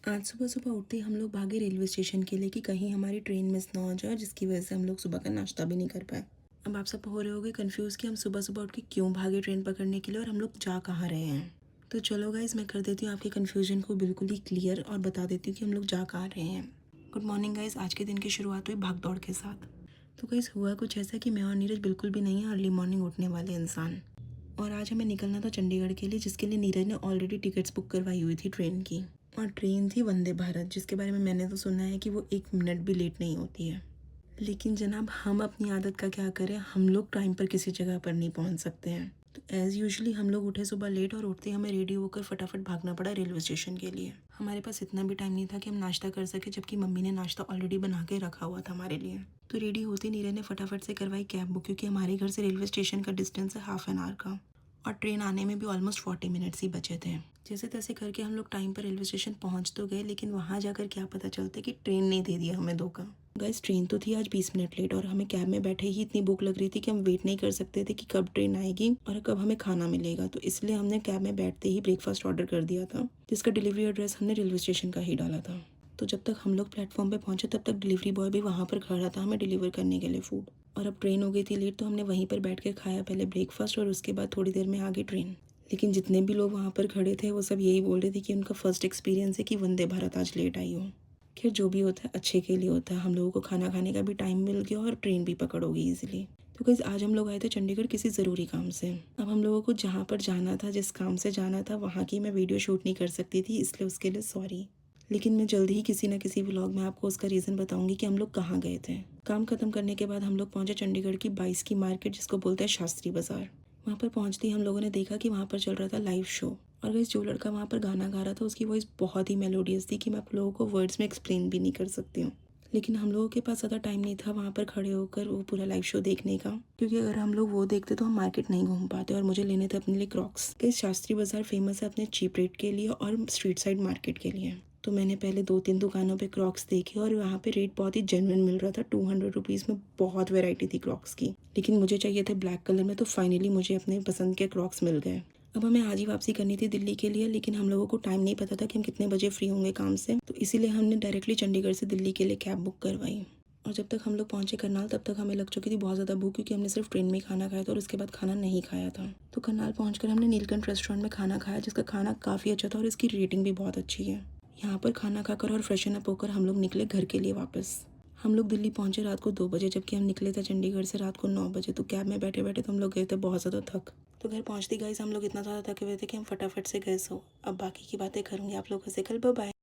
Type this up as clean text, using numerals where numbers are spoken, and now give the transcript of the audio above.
आज सुबह-सुबह उठते ही हम लोग भागे रेलवे स्टेशन के लिए कि कहीं हमारी ट्रेन मिस ना हो जाए, जिसकी वजह से हम लोग सुबह का नाश्ता भी नहीं कर पाए। अब आप सब हो रहे होगे कन्फ्यूज़ कि हम सुबह-सुबह उठ के क्यों भागे ट्रेन पकड़ने के लिए और हम लोग जा कहाँ रहे हैं। तो चलो गाइज़, मैं कर देती हूँ आपके कन्फ्यूज़न को बिल्कुल ही क्लियर और बता देती हूँ कि हम लोग जा कहाँ रहे हैं। गुड मॉर्निंग गाइज़, आज के दिन की शुरुआत हुई भाग-दौड़ के साथ। तो गाइज़ हुआ कुछ ऐसा कि मैं और नीरज बिल्कुल भी नहीं है अर्ली मॉर्निंग उठने वाले इंसान। और आज हमें निकलना था चंडीगढ़ के लिए, जिसके लिए नीरज ने ऑलरेडी टिकट्स बुक करवाई हुई थी ट्रेन की। और ट्रेन थी वंदे भारत, जिसके बारे में मैंने तो सुना है कि वो 1 मिनट भी लेट नहीं होती है। लेकिन जनाब, हम अपनी आदत का क्या करें, हम लोग टाइम पर किसी जगह पर नहीं पहुंच सकते हैं। तो एज़ यूजली हम लोग उठे सुबह लेट और उठते ही हमें रेडी होकर फटाफट भागना पड़ा रेलवे स्टेशन के लिए। हमारे पास इतना भी टाइम नहीं था कि हम नाश्ता कर सके, जबकि मम्मी ने नाश्ता ऑलरेडी बना के रखा हुआ था हमारे लिए। तो रेडी होते नीरज ने फटाफट से करवाई कैब बुक, क्योंकि हमारे घर से रेलवे स्टेशन का डिस्टेंस है हाफ एन आवर का और ट्रेन आने में भी ऑलमोस्ट 40 मिनट्स ही बचे थे। जैसे तैसे करके हम लोग टाइम पर रेलवे स्टेशन पहुंच तो गए, लेकिन वहां जाकर क्या पता चलता कि ट्रेन ने दे दिया हमें धोखा। गाइस, ट्रेन तो थी आज 20 मिनट लेट और हमें कैब में बैठे ही इतनी भूख लग रही थी कि हम वेट नहीं कर सकते थे कि कब ट्रेन आएगी और कब हमें खाना मिलेगा। तो इसलिए हमने कैब में बैठते ही ब्रेकफास्ट ऑर्डर कर दिया था, जिसका डिलीवरी एड्रेस हमने रेलवे स्टेशन का ही डाला था। तो जब तक हम लोग प्लेटफॉर्म पे पहुंचे तब तक डिलीवरी बॉय भी वहां पर खड़ा था हमें डिलीवर करने के लिए फूड। और अब ट्रेन हो गई थी लेट, तो हमने वहीं पर बैठ कर खाया पहले ब्रेकफास्ट और उसके बाद थोड़ी देर में आ गई ट्रेन। लेकिन जितने भी लोग वहाँ पर खड़े थे वो सब यही बोल रहे थे कि उनका फर्स्ट एक्सपीरियंस है कि वंदे भारत आज लेट आई हो। खैर, जो भी होता है अच्छे के लिए होता है। हम लोगों को खाना खाने का भी टाइम मिल गया और ट्रेन भी पकड़ होगी ईजिली। तो गाइस, आज हम लोग आए थे चंडीगढ़ किसी ज़रूरी काम से। अब हम लोगों को जहाँ पर जाना था, जिस काम से जाना था, वहाँ की मैं वीडियो शूट नहीं कर सकती थी, इसलिए उसके लिए सॉरी। लेकिन मैं जल्द ही किसी न किसी व्लॉग में आपको उसका रीज़न बताऊंगी कि हम लोग कहाँ गए थे। काम खत्म करने के बाद हम लोग पहुंचे चंडीगढ़ की 22 की मार्केट, जिसको बोलते हैं शास्त्री बाजार। वहाँ पर पहुँचते ही हम लोगों ने देखा कि वहाँ पर चल रहा था लाइव शो। और गाइस, जो लड़का वहाँ पर गाना गा रहा था उसकी वॉइस बहुत ही मेलोडियस थी कि मैं आप लोगों को वर्ड्स में एक्सप्लेन भी नहीं कर सकती हूँ। लेकिन हम लोगों के पास ज़्यादा टाइम नहीं था वहाँ पर खड़े होकर वो पूरा लाइव शो देखने का, क्योंकि अगर हम लोग वो देखते तो हम मार्केट नहीं घूम पाते और मुझे लेने थे अपने लिए क्रॉक्स। गाइस, शास्त्री बाजार फेमस है अपने चीप रेट के लिए और स्ट्रीट साइड मार्केट के लिए। तो मैंने पहले 2-3 दुकानों पे क्रॉक्स देखे और वहाँ पे रेट बहुत ही जेन्युइन मिल रहा था। 200 रुपीज़ में बहुत वैरायटी थी क्रॉक्स की, लेकिन मुझे चाहिए थे ब्लैक कलर में, तो फाइनली मुझे अपने पसंद के क्रॉक्स मिल गए। अब हमें आज ही वापसी करनी थी दिल्ली के लिए, लेकिन हम लोगों को टाइम नहीं पता था कि हम कितने बजे फ्री होंगे काम से, तो इसीलिए हमने डायरेक्टली चंडीगढ़ से दिल्ली के लिए कैब बुक करवाई। और जब तक हम लोग पहुंचे करनाल, तब तक हमें लग चुकी थी बहुत ज़्यादा भूख, क्योंकि हमने सिर्फ ट्रेन में ही खाना खाया था और उसके बाद खाना नहीं खाया था। तो करनाल पहुंचकर हमने नीलकंठ रेस्टोरेंट में खाना खाया, जिसका खाना काफ़ी अच्छा था और इसकी रेटिंग भी बहुत अच्छी है। यहाँ पर खाना खाकर और फ्रेशन अप होकर हम लोग निकले घर के लिए वापस। हम लोग दिल्ली पहुंचे रात को 2 बजे, जबकि हम निकले थे चंडीगढ़ से रात को 9 बजे। तो कैब में बैठे बैठे तो हम लोग गए थे बहुत ज़्यादा थक। तो घर पहुंचते गाइस हम लोग इतना ज़्यादा थके हुए थे कि हम फटाफट से गए सो। अब बाकी की बातें करूँगी आप लोगों से कल। Bye bye.